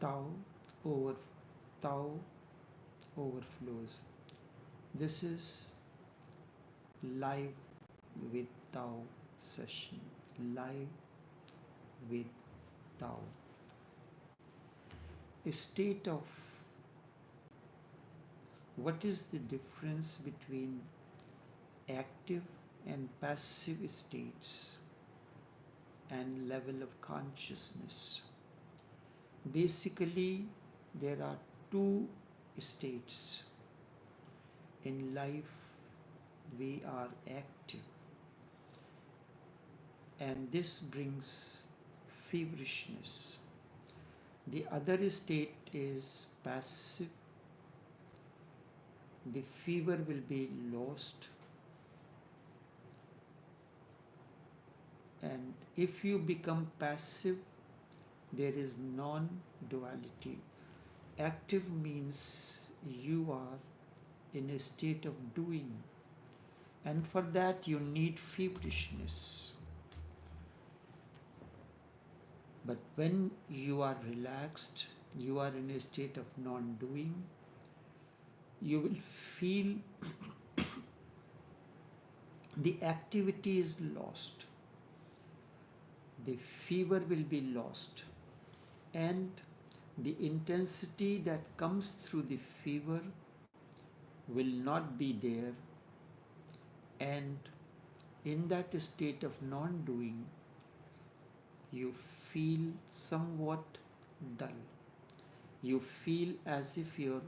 Tao over Tao overflows. This is live with Tao session. Live with Tao. A state of what is the difference between active and passive states and level of consciousness. Basically, there are two states. In life, we are active, and this brings feverishness. The other state is passive. The fever will be lost, and if you become passive, there is non duality. Active means you are in a state of doing, and for that you need feverishness. But when you are relaxed, you are in a state of non doing, you will feel the activity is lost, the fever will be lost, and the intensity that comes through the fever will not be there, and in that state of non doing, you feel somewhat dull. You feel as if your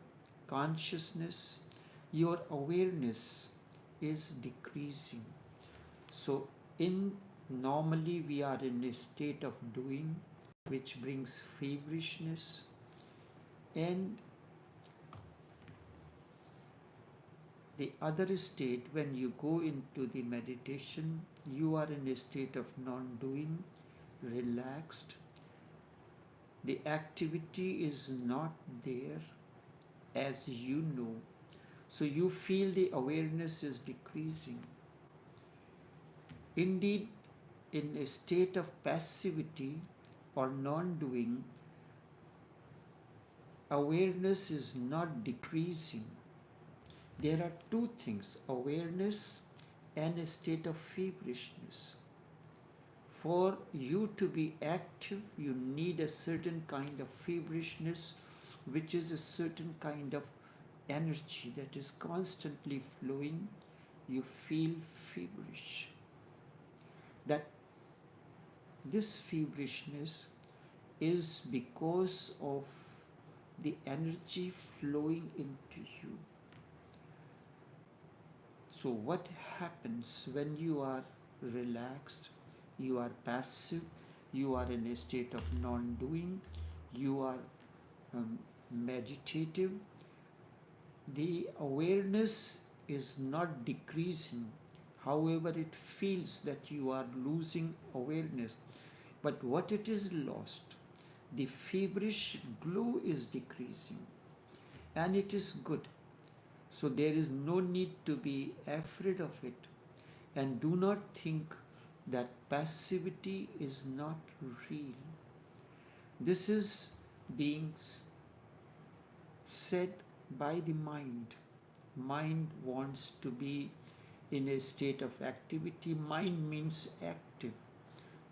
consciousness, your awareness is decreasing. So, in normally we are in a state of doing, which brings feverishness, and the other state, when you go into the meditation, you are in a state of non doing, relaxed. The activity is not there as you know. So you feel the awareness is decreasing. Indeed, in a state of passivity or non doing, awareness is not decreasing. There are two things, awareness and a state of feverishness. For you to be active, you need a certain kind of feverishness, which is a certain kind of energy that is constantly flowing. You feel feverish. That this feverishness is because of the energy flowing into you. So, what happens when you are relaxed? You are passive, you are in a state of non doing, you are meditative. The awareness is not decreasing, however, it feels that you are losing awareness. But what it is lost, the feverish glow is decreasing, and it is good. So there is no need to be afraid of it, and do not think that passivity is not real. This is being said by the mind. Mind wants to be in a state of activity. Mind means active.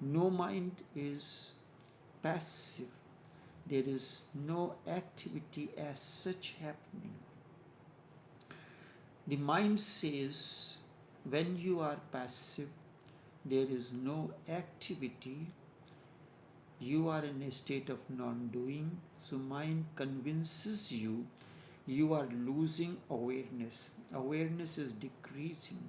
No mind is passive. There is no activity as such happening. The mind says when you are passive, there is no activity, you are in a state of non doing. So, mind convinces you you are losing awareness. Awareness is decreasing.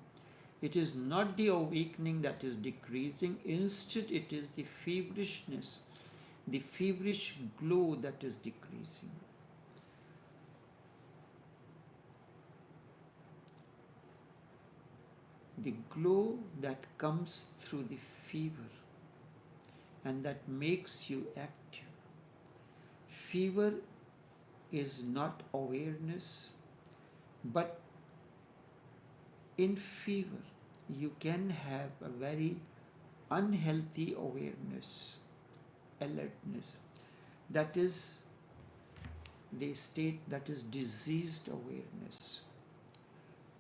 It is not the awakening that is decreasing, instead, it is the feverishness, the feverish glow that is decreasing. The glow that comes through the fever and that makes you active. Fever is not awareness, but in fever you can have a very unhealthy awareness, alertness, that is the state that is diseased awareness.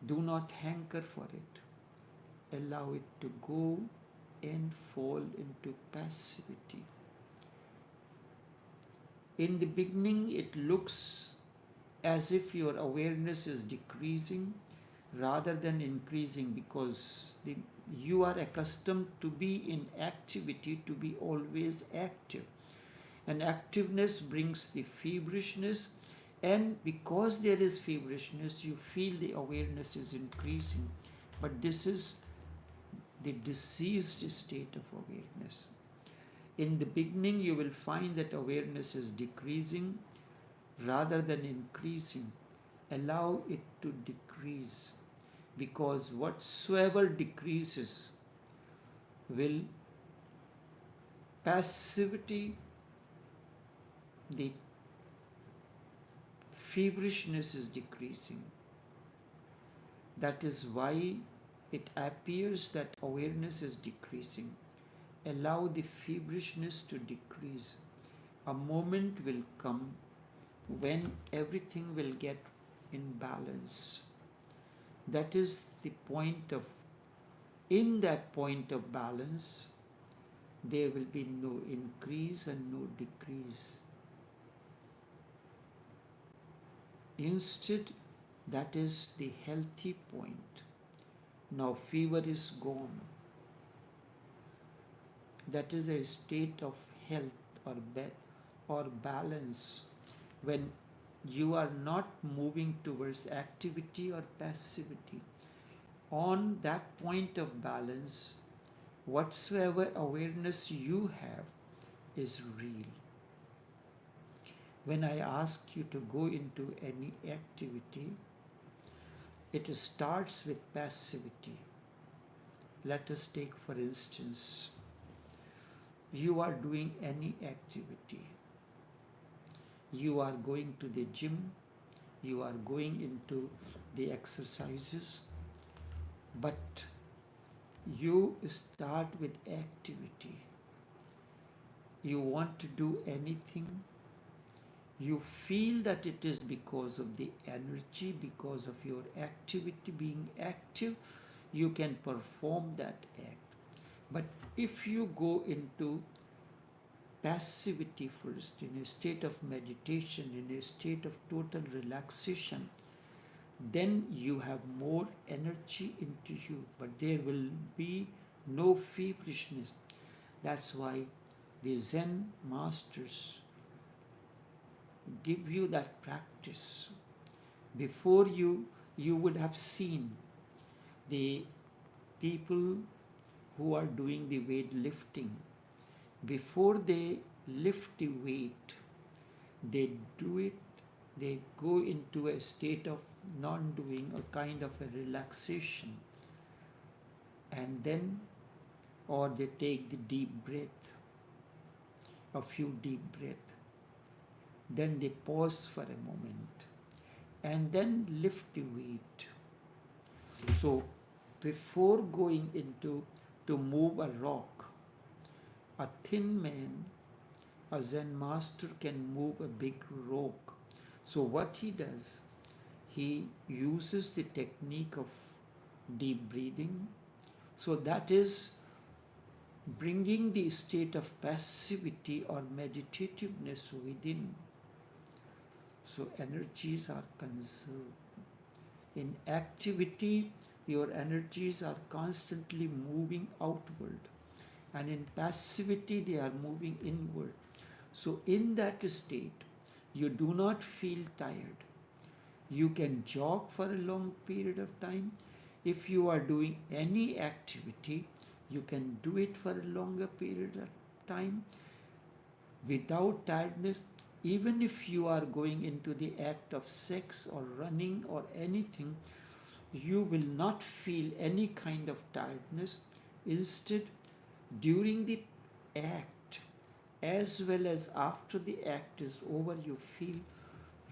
Do not hanker for it. Allow it to go and fall into passivity. In the beginning, it looks as if your awareness is decreasing rather than increasing, because you are accustomed to be in activity, to be always active. And activeness brings the feverishness, and because there is feverishness, you feel the awareness is increasing. But this is the diseased state of awareness. In the beginning, you will find that awareness is decreasing rather than increasing. Allow it to decrease, because whatsoever decreases will passivity, the feverishness is decreasing. That is why it appears that awareness is decreasing. Allow the feverishness to decrease. A moment will come when everything will get in balance. That is the point of, in that point of balance, there will be no increase and no decrease. Instead, that is the healthy point. Now fever is gone. That is a state of health or balance, when you are not moving towards activity or passivity. On that point of balance, whatsoever awareness you have is real. When I ask you to go into any activity, it starts with passivity. Let us take, for instance, you are doing any activity. You are going to the gym, you are going into the exercises, but you start with activity. You want to do anything. You feel that it is because of the energy, because of your activity being active, you can perform that act. But if you go into passivity first, in a state of meditation, in a state of total relaxation, then you have more energy into you, but there will be no feverishness. That's why the Zen masters give you that practice. Before you would have seen the people who are doing the weight lifting. Before they lift the weight, they do it, they go into a state of non-doing, a kind of a relaxation, and then, or they take the deep breath, a few deep breaths. Then they pause for a moment and then lift the weight. So before going into to move a rock, a thin man, a Zen master, can move a big rock. So what he does, he uses the technique of deep breathing. So that is bringing the state of passivity or meditativeness within. So energies are conserved. In activity, your energies are constantly moving outward, and in passivity, they are moving inward. So in that state, you do not feel tired. You can jog for a long period of time. If you are doing any activity, you can do it for a longer period of time without tiredness. Even if you are going into the act of sex or running or anything, you will not feel any kind of tiredness. Instead, during the act as well as after the act is over, you feel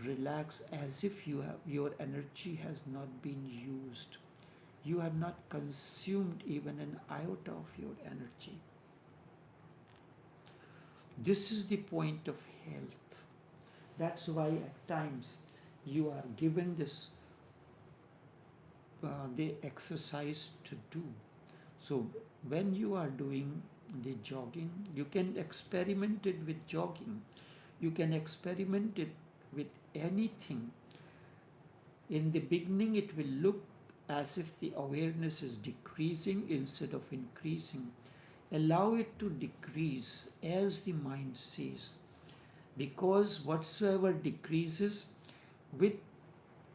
relaxed, as if your energy has not been used. You have not consumed even an iota of your energy. This is the point of health. That's why at times you are given this the exercise to do. So when you are doing the jogging, you can experiment it with jogging. You can experiment it with anything. In the beginning, it will look as if the awareness is decreasing instead of increasing. Allow it to decrease as the mind says, because whatsoever decreases with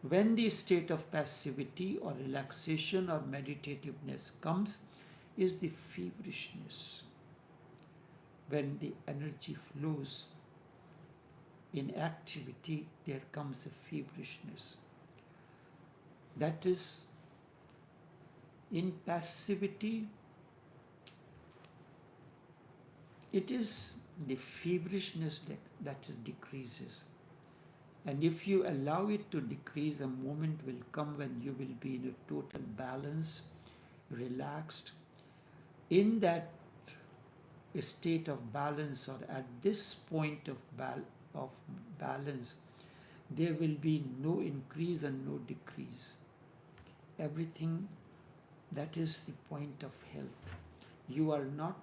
when the state of passivity or relaxation or meditativeness comes is the feverishness. When the energy flows in activity, there comes a feverishness. That is, in passivity, it is the feverishness that decreases. And if you allow it to decrease, a moment will come when you will be in a total balance, relaxed. In that state of balance, or at this point of balance, there will be no increase and no decrease. Everything, that is the point of health. You are not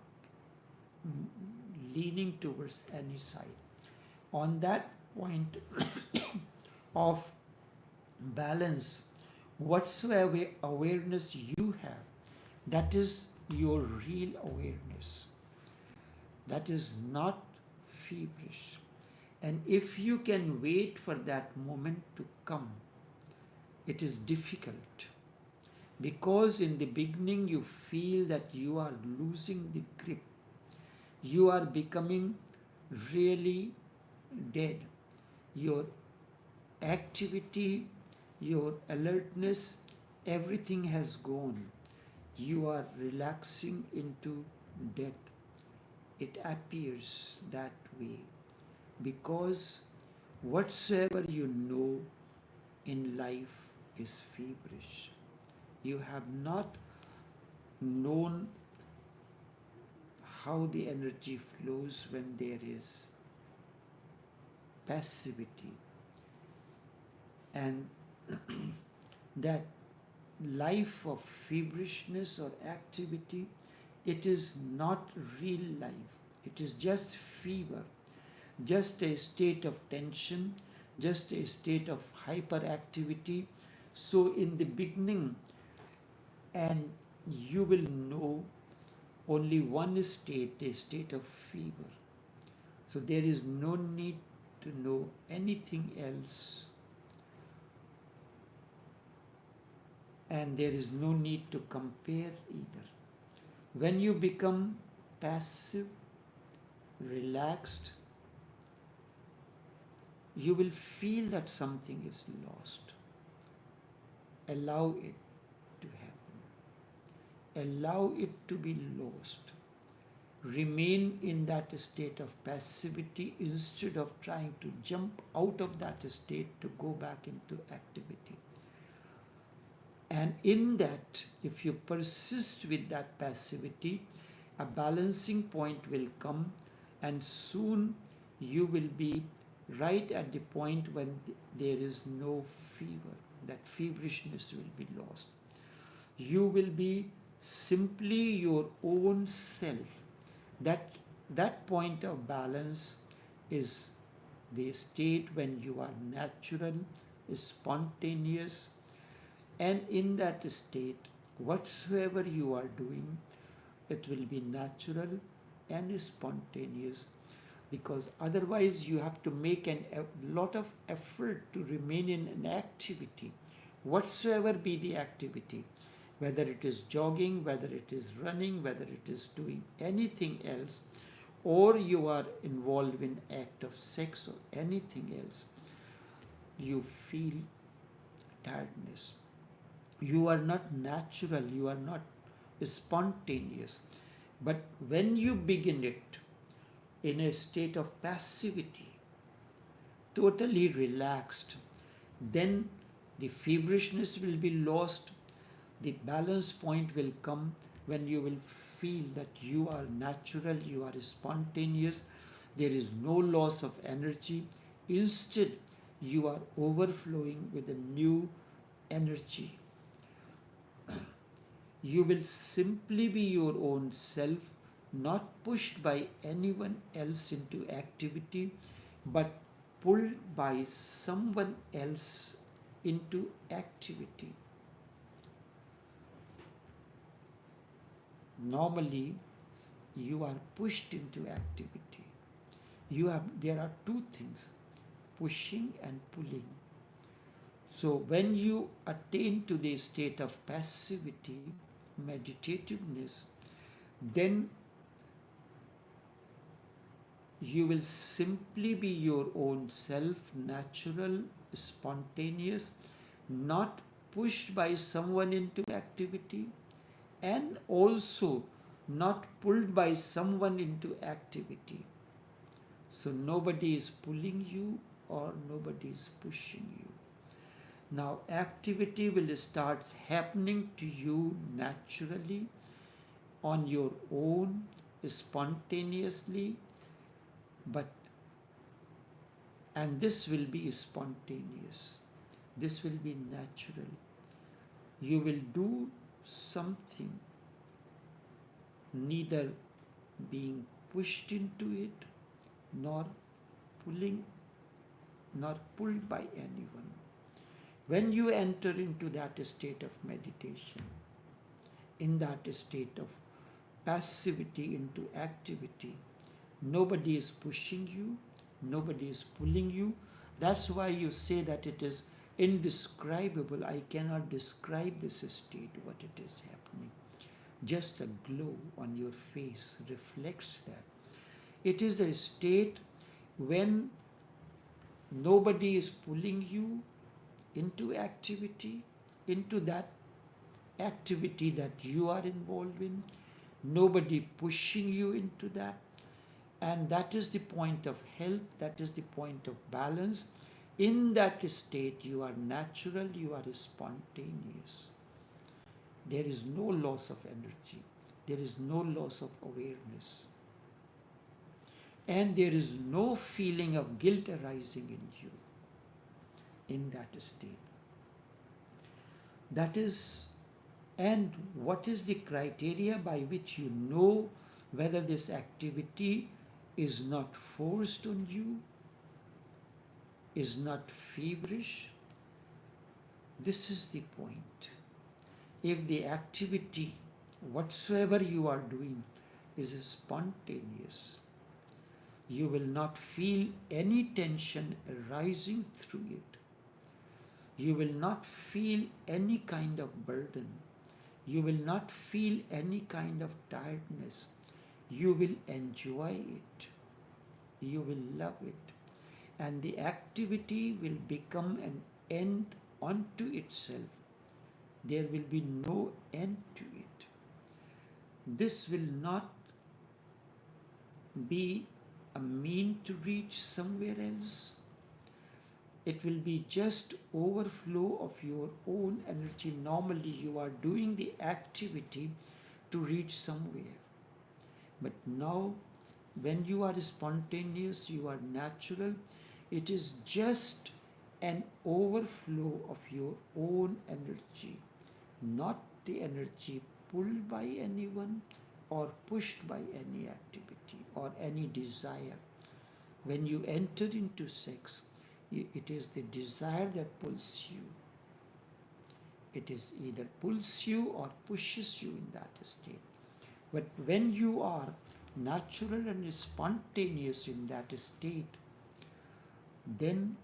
leaning towards any side. On that point of balance, whatsoever awareness you have, that is your real awareness. That is not feverish. And if you can wait for that moment to come, it is difficult. Because in the beginning you feel that you are losing the grip. You are becoming really dead. Your activity, your alertness, everything has gone. You are relaxing into death. It appears that way because whatsoever you know in life is feverish. You have not known how the energy flows when there is passivity, and that life of feverishness or activity, it is not real life. It is just fever, just a state of tension, just a state of hyperactivity. So in the beginning, and you will know only one state, a state of fever. So there is no need to know anything else, and there is no need to compare either. When you become passive, relaxed, you will feel that something is lost. Allow it to happen. Allow it to be lost. Remain in that state of passivity instead of trying to jump out of that state to go back into activity. And in that, if you persist with that passivity, a balancing point will come, and soon you will be right at the point when there is no fever. That feverishness will be lost. You will be simply your own self. That point of balance is the state when you are natural, spontaneous, and in that state, whatsoever you are doing, it will be natural and spontaneous, because otherwise you have to make a lot of effort to remain in an activity, whatsoever be the activity, whether it is jogging, whether it is running, whether it is doing anything else, or you are involved in act of sex or anything else, you feel tiredness. You are not natural, you are not spontaneous. But when you begin it in a state of passivity, totally relaxed, then the feverishness will be lost. The balance point will come when you will feel that you are natural, you are spontaneous, there is no loss of energy, Instead, you are overflowing with a new energy. You will simply be your own self, not pushed by anyone else into activity, but pulled by someone else into activity. Normally, you are pushed into activity. There are two things, pushing and pulling. So when you attain to the state of passivity, meditativeness, then you will simply be your own self, natural, spontaneous, not pushed by someone into activity, and also not pulled by someone into activity. So nobody is pulling you or nobody is pushing you. Now activity will start happening to you naturally, on your own, spontaneously, and this will be spontaneous. This will be natural. You will do something, neither being pushed into it, nor pulled by anyone. When you enter into that state of meditation, in that state of passivity into activity, nobody is pushing you, nobody is pulling you. That's why you say that it is indescribable. I cannot describe this state, what it is happening. Just a glow on your face reflects that. It is a state when nobody is pulling you into activity, into that activity that you are involved in, nobody pushing you into that. And that is the point of health, that is the point of balance. In that state, you are natural, you are spontaneous. There is no loss of energy, there is no loss of awareness, and there is no feeling of guilt arising in you in that state. That is, and what is the criteria by which you know whether this activity is not forced on you, is not feverish? This is the point. If the activity, whatsoever you are doing, is spontaneous, you will not feel any tension arising through it. You will not feel any kind of burden. You will not feel any kind of tiredness. You will enjoy it. You will love it. And the activity will become an end unto itself. There will be no end to it. This will not be a mean to reach somewhere else. It will be just overflow of your own energy. Normally you are doing the activity to reach somewhere. But now when you are spontaneous, you are natural, it is just an overflow of your own energy, not the energy pulled by anyone or pushed by any activity or any desire. When you enter into sex, it is the desire that pulls you. It is either pulls you or pushes you in that state. But when you are natural and spontaneous in that state, then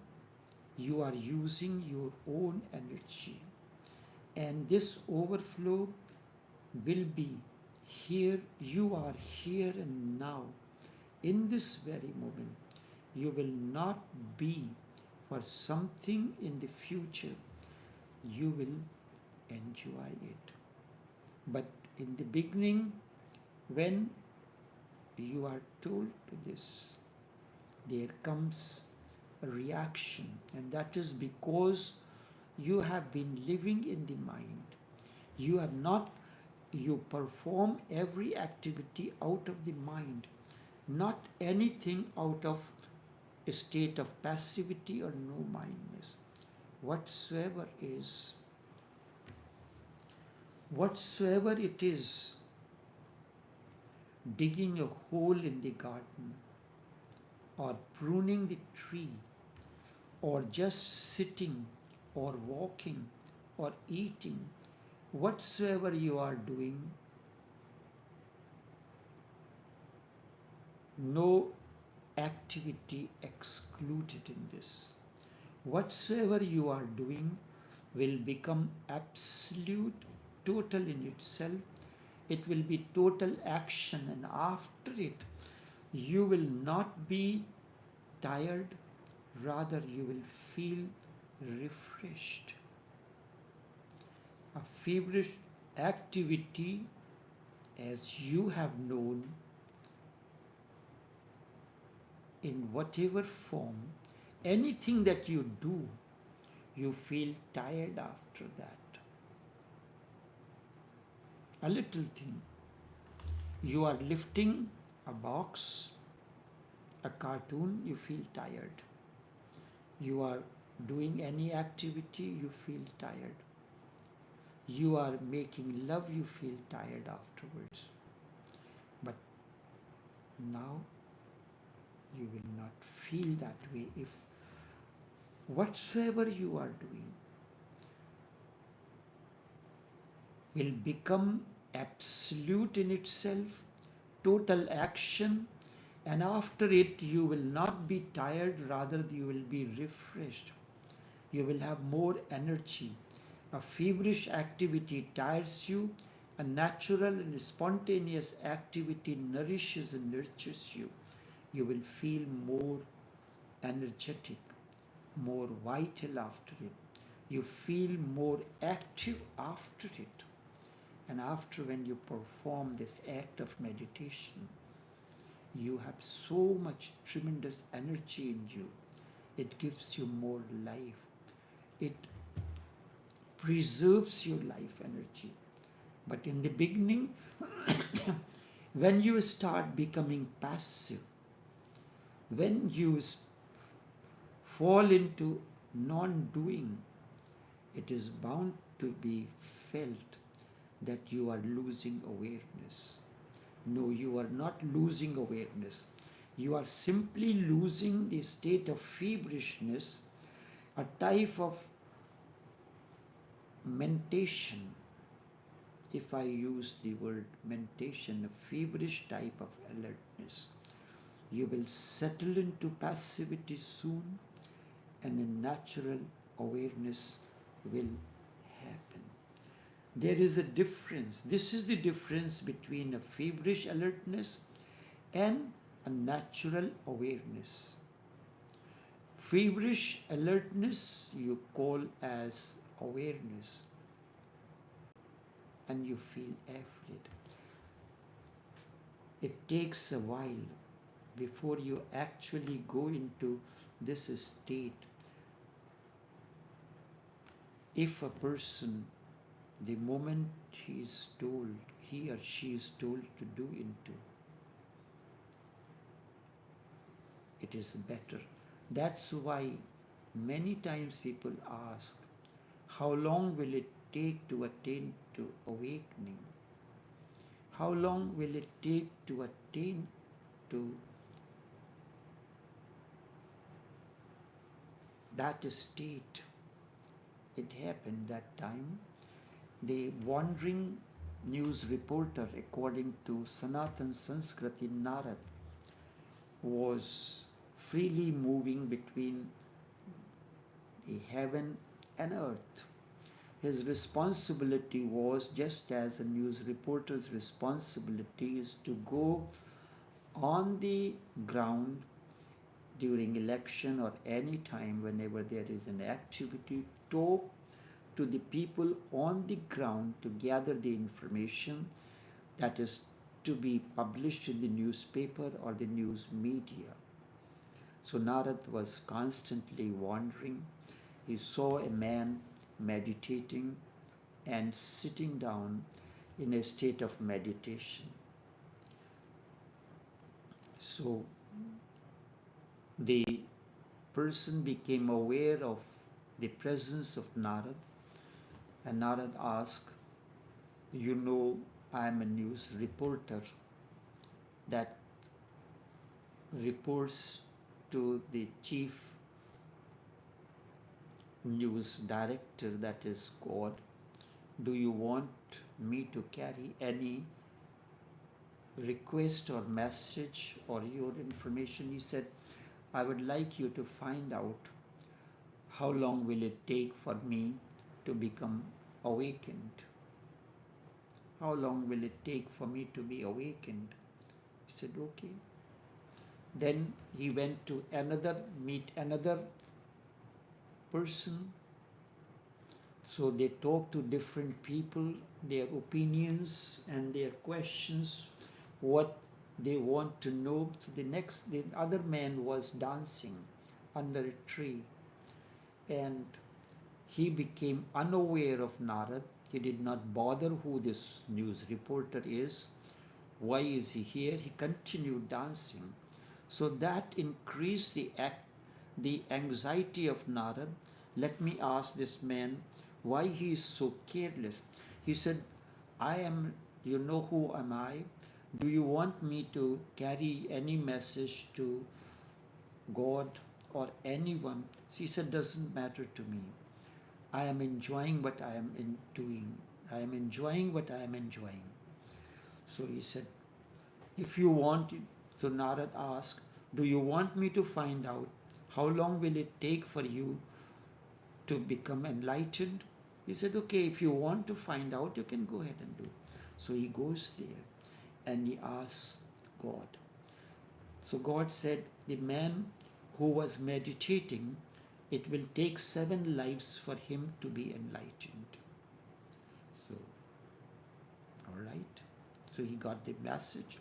you are using your own energy. And this overflow will be here. You are here and now. In this very moment, you will not be for something in the future. You will enjoy it. But in the beginning, when you are told to this, there comes a reaction, and that is because you have been living in the mind. You perform every activity out of the mind, not anything out of state of passivity or no mindness. Whatsoever it is, digging a hole in the garden, or pruning the tree, or just sitting, or walking, or eating, whatsoever you are doing, no activity excluded in this. Whatsoever you are doing will become absolute, total in itself. It will be total action, and after it, you will not be tired, rather, you will feel refreshed. A feverish activity, as you have known, in whatever form, anything that you do, you feel tired after that. A little thing. You are lifting a box, a cartoon, you feel tired. You are doing any activity, you feel tired. You are making love, you feel tired afterwards. But now you will not feel that way if whatsoever you are doing will become absolute in itself, total action, and after it you will not be tired, rather you will be refreshed. You will have more energy. A feverish activity tires you, a natural and spontaneous activity nourishes and nurtures you. You will feel more energetic, more vital after it. You feel more active after it. And after, when you perform this act of meditation, you have so much tremendous energy in you. It gives you more life. It preserves your life energy. But in the beginning, when you start becoming passive, when you fall into non-doing, it is bound to be felt that you are losing awareness. No, you are not losing awareness. You are simply losing the state of feverishness, a type of mentation. If I use the word mentation, a feverish type of alertness, you will settle into passivity soon, and a natural awareness will happen. There is a difference. This is the difference between a feverish alertness and a natural awareness. Feverish alertness you call as awareness, and you feel afraid. It takes a while before you actually go into this state. If a person, the moment he or she is told to do into, it is better. That's why many times people ask, how long will it take to attain to awakening? How long will it take to attain to that state? It happened that time. The wandering news reporter, according to Sanatan Sanskriti, Narad, was freely moving between the heaven and earth. His responsibility was, just as a news reporter's responsibility is to go on the ground during election or any time whenever there is an activity, talk to the people on the ground to gather the information that is to be published in the newspaper or the news media. So Narad was constantly wandering. He saw a man meditating and sitting down in a state of meditation. So the person became aware of the presence of Narad, and Narad asked, "You know, I am a news reporter that reports to the chief news director, that is God. Do you want me to carry any request or message or your information?" He said, "I would like you to find out how long will it take for me to become awakened. How long will it take for me to be awakened?" He said, "Okay." Then he went to meet another person. So they talked to different people, their opinions and their questions, what they want to know. So the other man was dancing under a tree, and he became unaware of Narad. He did not bother who this news reporter is. Why is he here? He continued dancing. So that increased the anxiety of Narad. "Let me ask this man why he is so careless." He said, "I am, you know who am I? Do you want me to carry any message to God or anyone?" She said, "Doesn't matter to me. I am enjoying what I am doing. I am enjoying what I am enjoying." So he said, "If you want," so Narad asked, "Do you want me to find out how long will it take for you to become enlightened?" He said, "Okay, if you want to find out, you can go ahead and do." So he goes there and he asks God. So God said, "The man who was meditating, it will take 7 lives for him to be enlightened." So, all right. So he got the message.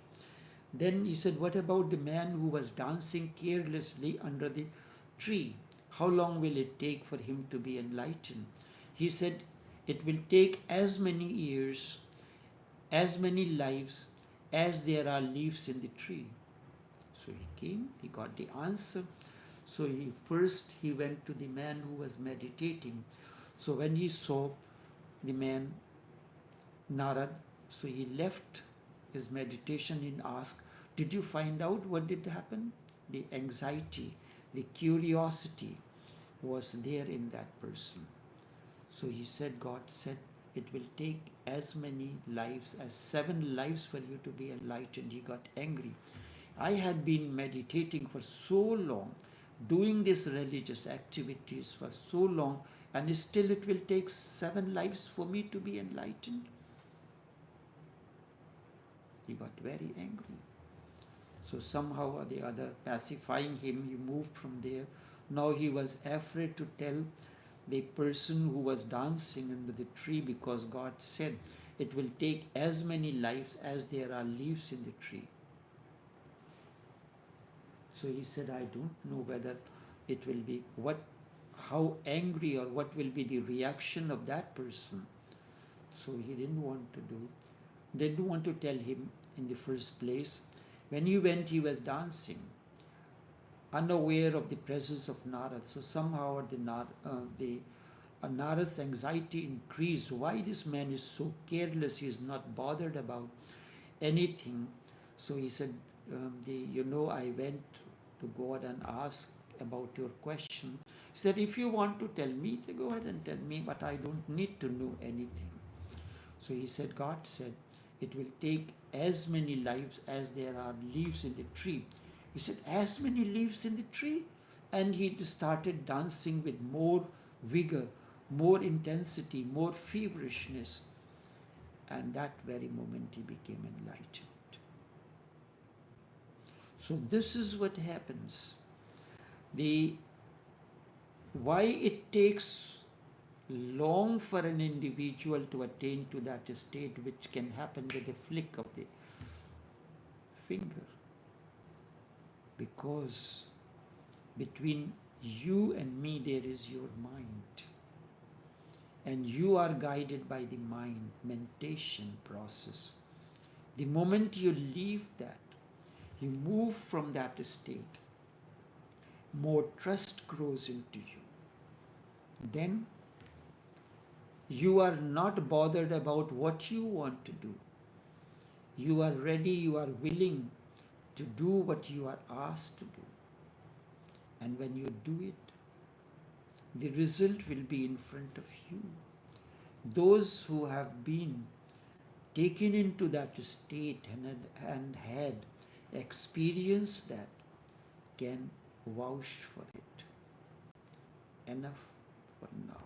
Then he said, "What about the man who was dancing carelessly under the tree? How long will it take for him to be enlightened?" He said, "It will take as many years, as many lives as there are leaves in the tree." So he came, he got the answer. So he went to the man who was meditating. So when he saw the man, Narad, so he left his meditation and asked, "Did you find out what did happen?" The anxiety, the curiosity was there in that person. So he said, God said, "It will take as many lives as 7 lives for you to be enlightened." He got angry. "I had been meditating for so long, doing these religious activities for so long, and still it will take 7 lives for me to be enlightened." He got very angry. So somehow or the other, pacifying him, he moved from there. Now he was afraid to tell the person who was dancing under the tree, because God said it will take as many lives as there are leaves in the tree. So he said, "I don't know whether it will be how angry or what will be the reaction of that person." So he didn't want to tell him in the first place. When he went, he was dancing, unaware of the presence of Narad. So somehow Narad's anxiety increased. Why this man is so careless? He is not bothered about anything. So he said, "I went to God and asked about your question." He said, "If you want to tell me, go ahead and tell me, but I don't need to know anything." So he said, God said, "It will take as many lives as there are leaves in the tree." He said, "As many leaves in the tree?" And he started dancing with more vigor, more intensity, more feverishness. And that very moment he became enlightened. So this is what happens. Why it takes long for an individual to attain to that state, which can happen with a flick of the finger. Because between you and me there is your mind. And you are guided by the mind, mentation process. The moment you leave that, you move from that state, more trust grows into you. Then you are not bothered about what you want to do. You are ready, you are willing to do what you are asked to do. And when you do it, the result will be in front of you. Those who have been taken into that state and had experienced that can vouch for it. Enough for now.